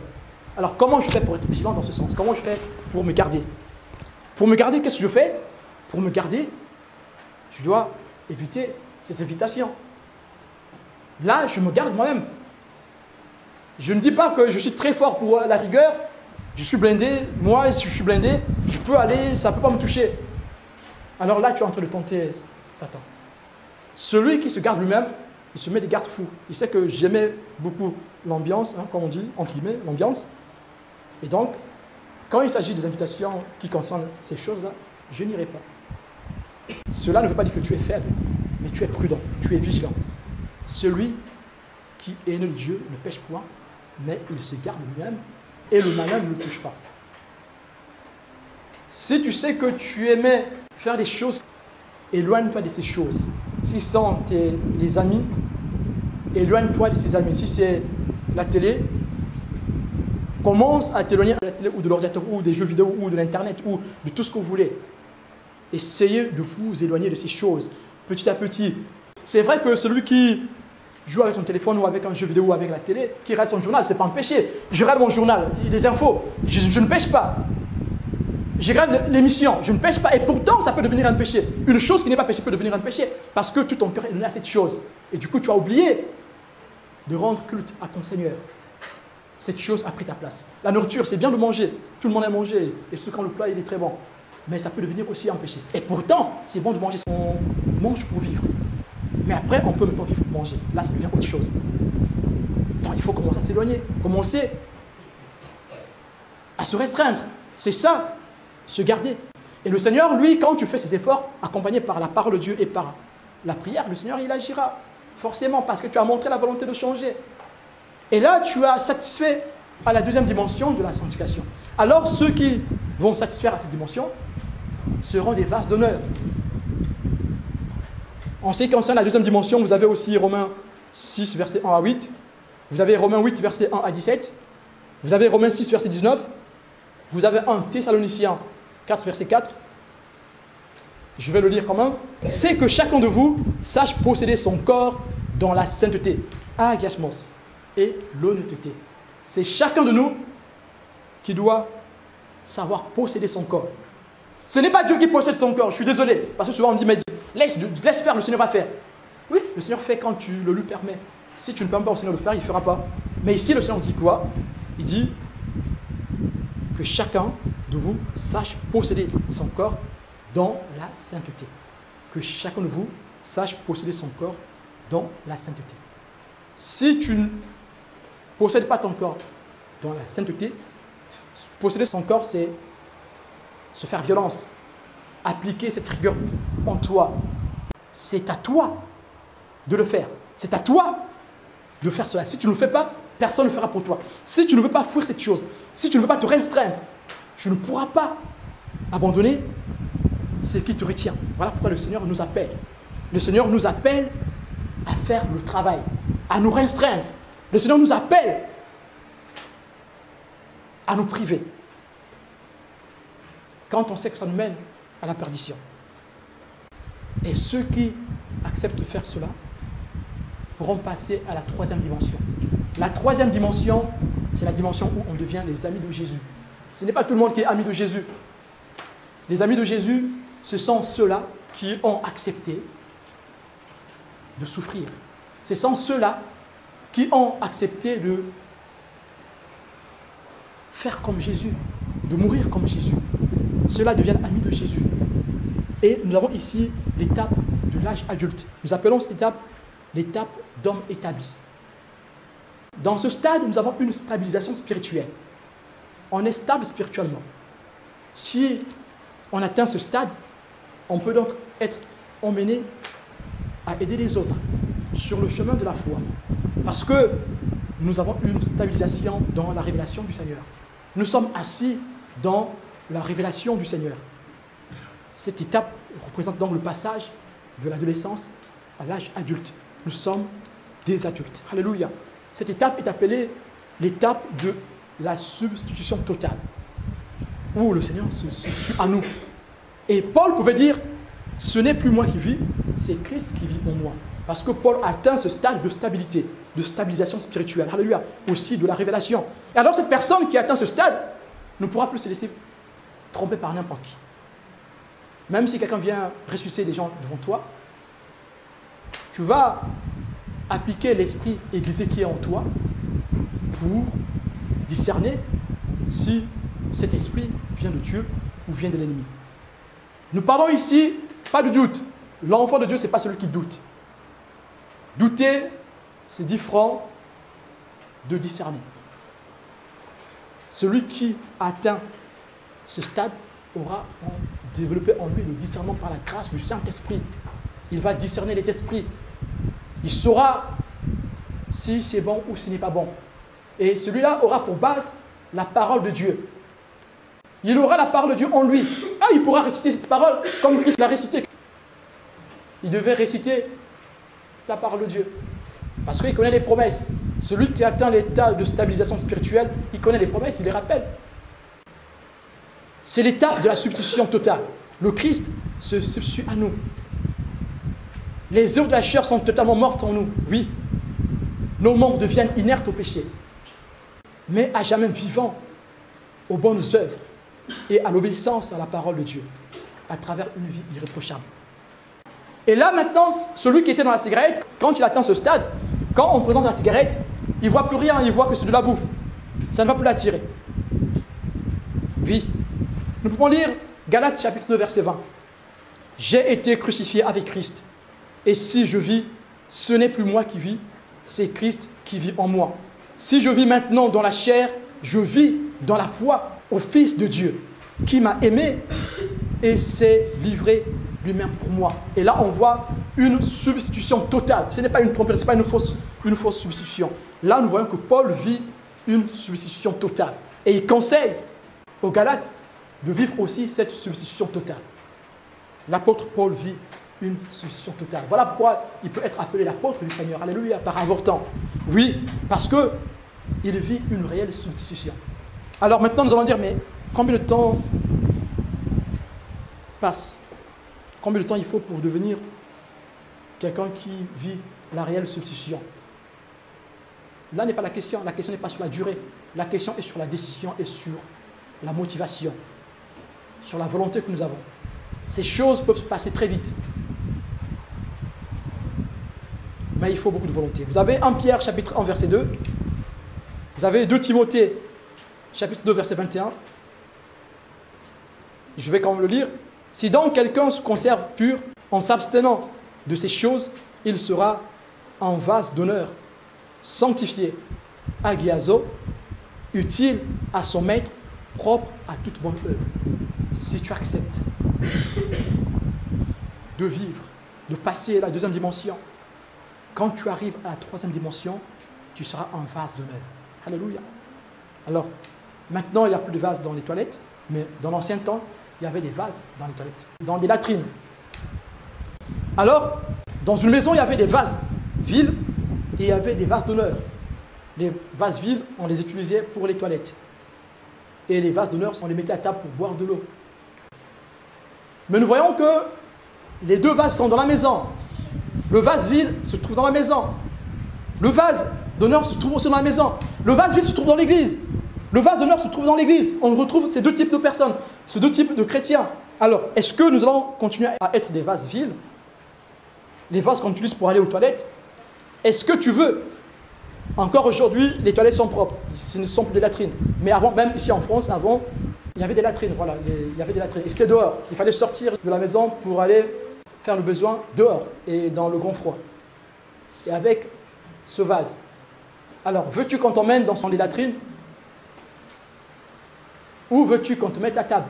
Alors comment je fais pour être vigilant dans ce sens? Comment je fais pour me garder? Pour me garder, qu'est-ce que je fais? Pour me garder, je dois éviter ces invitations. Là, je me garde moi-même. Je ne dis pas que je suis très fort pour la rigueur. Je suis blindé. Moi, si je suis blindé, je peux aller, ça ne peut pas me toucher. Alors là, tu es en train de tenter Satan. Celui qui se garde lui-même, il se met des garde-fous. Il sait que j'aimais beaucoup l'ambiance, comme on dit, entre guillemets, l'ambiance. Et donc, quand il s'agit des invitations qui concernent ces choses-là, je n'irai pas. Cela ne veut pas dire que tu es faible, mais tu es prudent, tu es vigilant. Celui qui est né de Dieu ne pêche point, mais il se garde lui-même et le malin ne le touche pas. Si tu sais que tu aimais faire des choses, éloigne-toi de ces choses. Si ce sont les amis, éloigne-toi de ces amis. Si c'est la télé, commence à t'éloigner de la télé ou de l'ordinateur ou des jeux vidéo ou de l'internet ou de tout ce que vous voulez. Essayez de vous éloigner de ces choses petit à petit. C'est vrai que celui qui joue avec son téléphone ou avec un jeu vidéo ou avec la télé, qui regarde son journal, ce n'est pas un péché. Je regarde mon journal, les infos, je ne pêche pas. Je regarde l'émission, je ne pêche pas. Et pourtant, ça peut devenir un péché. Une chose qui n'est pas péché peut devenir un péché parce que tout ton cœur est donné à cette chose. Et du coup, tu as oublié de rendre culte à ton Seigneur. Cette chose a pris ta place. La nourriture, c'est bien de manger. Tout le monde aime manger. Et surtout quand le plat il est très bon. Mais ça peut devenir aussi un péché. Et pourtant, c'est bon de manger. On mange pour vivre. Mais après, on peut mettre vivre pour manger. Là, ça devient autre chose. Donc, il faut commencer à s'éloigner. Commencer à se restreindre. C'est ça, se garder. Et le Seigneur, lui, quand tu fais ces efforts, accompagné par la parole de Dieu et par la prière, le Seigneur, il agira. Forcément, parce que tu as montré la volonté de changer. Et là, tu as satisfait à la deuxième dimension de la sanctification. Alors, ceux qui vont satisfaire à cette dimension seront des vases d'honneur. En ce qui concerne la deuxième dimension, vous avez aussi Romains 6, verset 1 à 8. Vous avez Romains 8, verset 1 à 17. Vous avez Romains 6, verset 19. Vous avez 1 Thessaloniciens 4, verset 4. Je vais le lire quand même. C'est que chacun de vous sache posséder son corps dans la sainteté, agiasmos, et l'honnêteté. C'est chacun de nous qui doit savoir posséder son corps. Ce n'est pas Dieu qui possède ton corps, je suis désolé. Parce que souvent on me dit, mais laisse faire, le Seigneur va faire. Oui, le Seigneur fait quand tu le lui permets. Si tu ne permets pas au Seigneur de le faire, il ne fera pas. Mais ici, le Seigneur dit quoi? Il dit que chacun de vous sache posséder son corps dans la sainteté. Que chacun de vous sache posséder son corps dans la sainteté. Si tu ne possèdes pas ton corps dans la sainteté, posséder son corps, c'est se faire violence, appliquer cette rigueur en toi. C'est à toi de le faire. C'est à toi de faire cela. Si tu ne le fais pas, personne ne le fera pour toi. Si tu ne veux pas fuir cette chose, si tu ne veux pas te restreindre, tu ne pourras pas abandonner ce qui te retient. Voilà pourquoi le Seigneur nous appelle. Le Seigneur nous appelle à faire le travail, à nous restreindre. Le Seigneur nous appelle à nous priver. Quand on sait que ça nous mène à la perdition. Et ceux qui acceptent de faire cela pourront passer à la troisième dimension. La troisième dimension, c'est la dimension où on devient les amis de Jésus. Ce n'est pas tout le monde qui est ami de Jésus. Les amis de Jésus, ce sont ceux-là qui ont accepté de souffrir. Ce sont ceux-là qui ont accepté de faire comme Jésus, de mourir comme Jésus. Ceux-là deviennent amis de Jésus. Et nous avons ici l'étape de l'âge adulte. Nous appelons cette étape l'étape d'homme établi. Dans ce stade, nous avons une stabilisation spirituelle. On est stable spirituellement. Si on atteint ce stade, on peut donc être emmené à aider les autres sur le chemin de la foi. Parce que nous avons une stabilisation dans la révélation du Seigneur. Nous sommes assis dans la révélation du Seigneur. Cette étape représente donc le passage de l'adolescence à l'âge adulte. Nous sommes des adultes. Alléluia. Cette étape est appelée l'étape de la substitution totale, où le Seigneur se substitue à nous. Et Paul pouvait dire, ce n'est plus moi qui vis, c'est Christ qui vit en moi. Parce que Paul atteint ce stade de stabilité, de stabilisation spirituelle. Alléluia. Aussi de la révélation. Et alors cette personne qui atteint ce stade ne pourra plus se laisser tromper par n'importe qui. Même si quelqu'un vient ressusciter des gens devant toi, tu vas appliquer l'esprit aiguisé qui est en toi pour discerner si cet esprit vient de Dieu ou vient de l'ennemi. Nous parlons ici pas de doute. L'enfant de Dieu, ce n'est pas celui qui doute. Douter, c'est différent de discerner. Celui qui atteint ce stade aura développé en lui le discernement par la grâce du Saint-Esprit. Il va discerner les esprits. Il saura si c'est bon ou si ce n'est pas bon. Et celui-là aura pour base la parole de Dieu. Il aura la parole de Dieu en lui. Ah, il pourra réciter cette parole comme Christ l'a récité. Il devait réciter la parole de Dieu. Parce qu'il connaît les promesses. Celui qui atteint l'état de stabilisation spirituelle, il connaît les promesses, il les rappelle. C'est l'étape de la substitution totale. Le Christ se substitue à nous. Les œuvres de la chair sont totalement mortes en nous. Oui, nos membres deviennent inertes au péché, mais à jamais vivants aux bonnes œuvres et à l'obéissance à la parole de Dieu, à travers une vie irréprochable. Et là maintenant, celui qui était dans la cigarette, quand il atteint ce stade, quand on présente la cigarette, il ne voit plus rien, il voit que c'est de la boue. Ça ne va plus l'attirer. Oui. Nous pouvons lire Galates chapitre 2, verset 20. « J'ai été crucifié avec Christ. Et si je vis, ce n'est plus moi qui vis, c'est Christ qui vit en moi. Si je vis maintenant dans la chair, je vis dans la foi au Fils de Dieu, qui m'a aimé et s'est livré lui-même pour moi. » Et là, on voit une substitution totale. Ce n'est pas une tromperie, ce n'est pas une fausse substitution. Là, nous voyons que Paul vit une substitution totale. Et il conseille aux Galates de vivre aussi cette substitution totale. L'apôtre Paul vit une substitution totale. Voilà pourquoi il peut être appelé l'apôtre du Seigneur. Alléluia, par avortant. Oui, parce qu'il vit une réelle substitution. Alors maintenant, nous allons dire, mais combien de temps passe? Combien de temps il faut pour devenir quelqu'un qui vit la réelle substitution? Là n'est pas la question. La question n'est pas sur la durée. La question est sur la décision et sur la motivation, sur la volonté que nous avons. Ces choses peuvent se passer très vite. Mais il faut beaucoup de volonté. Vous avez 1 Pierre, chapitre 1, verset 2. Vous avez 2 Timothée, chapitre 2, verset 21. Je vais quand même le lire. Si donc quelqu'un se conserve pur en s'abstenant de ces choses, il sera en vase d'honneur, sanctifié, agiazo, utile à son maître, propre à toute bonne œuvre. Si tu acceptes de vivre, de passer la 2e dimension, quand tu arrives à la 3e dimension, tu seras en vase d'honneur. Alléluia. Alors, maintenant, il n'y a plus de vases dans les toilettes, mais dans l'ancien temps, il y avait des vases dans les toilettes, dans des latrines. Alors, dans une maison, il y avait des vases vides et il y avait des vases d'honneur. Les vases vides, on les utilisait pour les toilettes. Et les vases d'honneur, on les mettait à table pour boire de l'eau. Mais nous voyons que les 2 vases sont dans la maison. Le vase vide se trouve dans la maison. Le vase d'honneur se trouve aussi dans la maison. Le vase vide se trouve dans l'église. Le vase d'honneur se trouve dans l'église. On retrouve ces 2 types de personnes, ces 2 types de chrétiens. Alors, est-ce que nous allons continuer à être des vases vides? Les vases qu'on utilise pour aller aux toilettes? Est-ce que tu veux? Encore aujourd'hui, les toilettes sont propres. Ce ne sont plus des latrines. Mais avant, même ici en France, avant, il y avait des latrines. Voilà, il y avait des latrines. Et c'était dehors. Il fallait sortir de la maison pour aller faire le besoin dehors et dans le grand froid. Et avec ce vase. Alors, veux-tu qu'on t'emmène dans les latrines? Ou veux-tu qu'on te mette à table?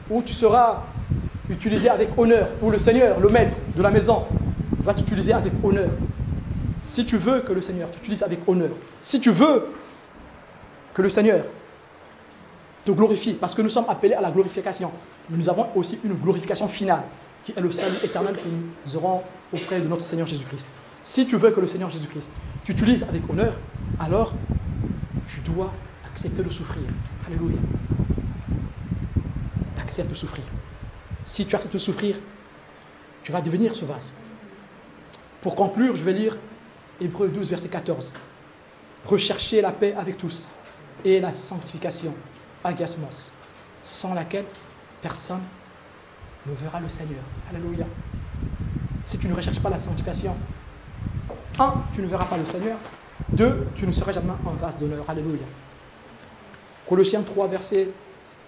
Où tu seras utilisé avec honneur, où le Seigneur, le maître de la maison, va t'utiliser avec honneur. Si tu veux que le Seigneur t'utilise avec honneur, si tu veux que le Seigneur te glorifie, parce que nous sommes appelés à la glorification, mais nous avons aussi une glorification finale, qui est le salut éternel que nous aurons auprès de notre Seigneur Jésus-Christ. Si tu veux que le Seigneur Jésus-Christ t'utilise avec honneur, alors tu dois accepter de souffrir. Alléluia. Accepte de souffrir. Si tu acceptes de souffrir, tu vas devenir ce vase. Pour conclure, je vais lire Hébreux 12, verset 14. Recherchez la paix avec tous et la sanctification, agiasmos, sans laquelle personne ne verra le Seigneur. Alléluia. Si tu ne recherches pas la sanctification, 1, tu ne verras pas le Seigneur. 2, tu ne seras jamais en vase d'honneur. Alléluia. Colossiens 3, verset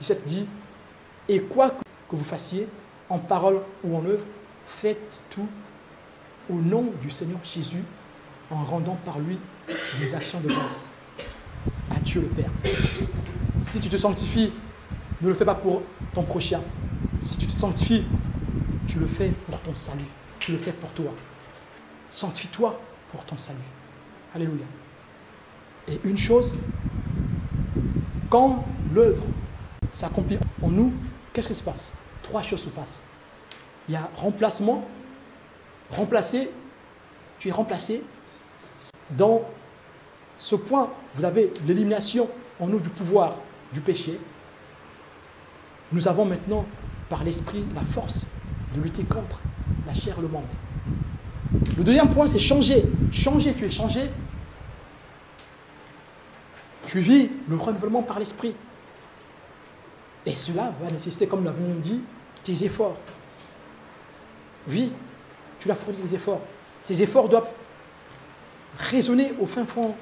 17 dit, « Et quoi que vous fassiez, en parole ou en œuvre, faites tout au nom du Seigneur Jésus, en rendant par lui des actions de grâce à Dieu le Père. » Si tu te sanctifies, ne le fais pas pour ton prochain. Si tu te sanctifies, tu le fais pour ton salut. Tu le fais pour toi. Sanctifie-toi pour ton salut. Alléluia. Et une chose, quand l'œuvre s'accomplit en nous, qu'est-ce qui se passe? 3 choses se passent. Il y a remplacement, remplacer, tu es remplacé. Dans ce point, vous avez l'élimination en nous du pouvoir du péché. Nous avons maintenant, par l'esprit, la force de lutter contre la chair et le monde. Le deuxième point, c'est changer. Changer, tu es changé. Tu vis le renouvellement par l'esprit. Et cela va nécessiter, comme nous l'avons dit, tes efforts. Oui, tu dois fournir des efforts. Ces efforts doivent résonner au fin fond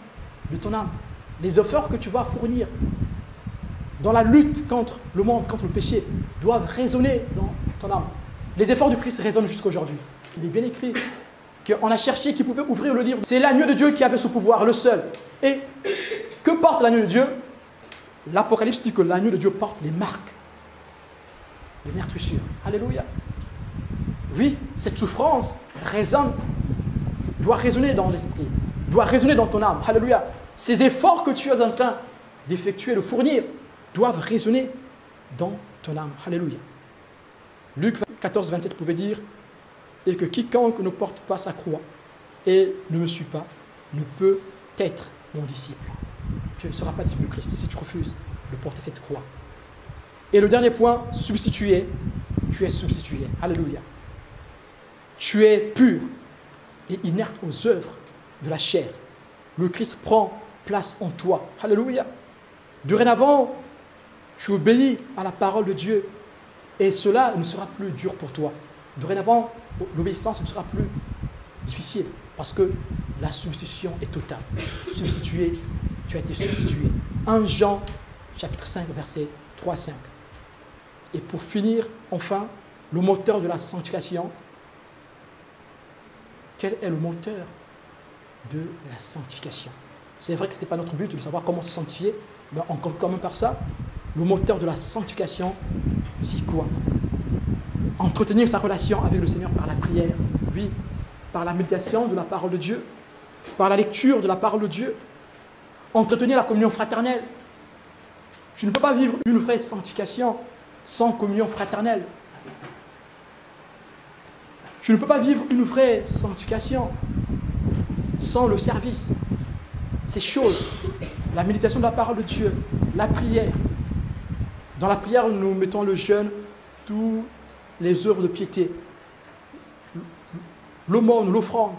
de ton âme. Les efforts que tu vas fournir dans la lutte contre le monde, contre le péché, doivent résonner dans ton âme. Les efforts du Christ résonnent jusqu'à aujourd'hui. Il est bien écrit qu'on a cherché qui pouvait ouvrir le livre. C'est l'agneau de Dieu qui avait ce pouvoir, le seul. Et que porte l'agneau de Dieu? L'Apocalypse dit que l'agneau de Dieu porte les marques, les meurtrissures. Alléluia. oui, cette souffrance doit résonner dans l'esprit, doit résonner dans ton âme. Alléluia. Ces efforts que tu es en train d'effectuer, de fournir, doivent résonner dans ton âme. Alléluia. Luc 14, 27 pouvait dire « Et que quiconque ne porte pas sa croix et ne me suit pas, ne peut être mon disciple. » Tu ne seras pas disciple de Christ si tu refuses de porter cette croix. Et le dernier point, substituer. Tu es substitué. Alléluia. Tu es pur et inerte aux œuvres de la chair. Le Christ prend place en toi. Alléluia. Dorénavant, tu obéis à la parole de Dieu et cela ne sera plus dur pour toi. Dorénavant, l'obéissance ne sera plus difficile parce que la substitution est totale. Substitué, tu as été substitué. 1 Jean, chapitre 5, versets 3 à 5. Et pour finir, enfin, le moteur de la sanctification. Quel est le moteur de la sanctification? C'est vrai que ce n'est pas notre but de savoir comment se sanctifier, mais on compte quand même par ça. Le moteur de la sanctification, c'est quoi? Entretenir sa relation avec le Seigneur par la prière, oui, par la méditation de la parole de Dieu, par la lecture de la parole de Dieu. Entretenir la communion fraternelle. Tu ne peux pas vivre une vraie sanctification sans communion fraternelle. Tu ne peux pas vivre une vraie sanctification sans le service. Ces choses, la méditation de la parole de Dieu, la prière. Dans la prière, nous mettons le jeûne, toutes les œuvres de piété, l'aumône, l'offrande,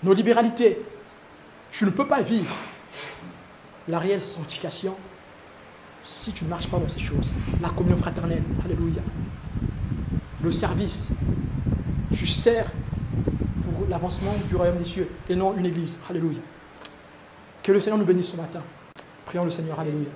nos libéralités. Tu ne peux pas vivre la réelle sanctification si tu ne marches pas dans ces choses. La communion fraternelle, alléluia. Le service, tu sers pour l'avancement du royaume des cieux et non une église, alléluia. Que le Seigneur nous bénisse ce matin. Prions le Seigneur, alléluia.